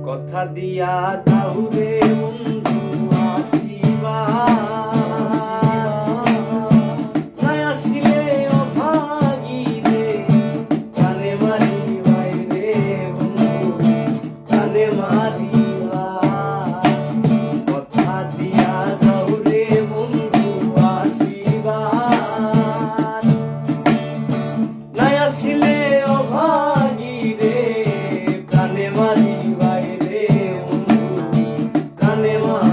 কথা দিয়া যাও রে বন্ধু আসিবা, নাই আসিলে অভাগী রে প্রাণে মারিবাই রে বন্ধু প্রাণে মারিবা। কথা দিয়া যাও রে বন্ধু আসিবা, নাই আসিলে অভাগী রে প্রাণে মারিবাই রে বন্ধু প্রাণে মারিবা।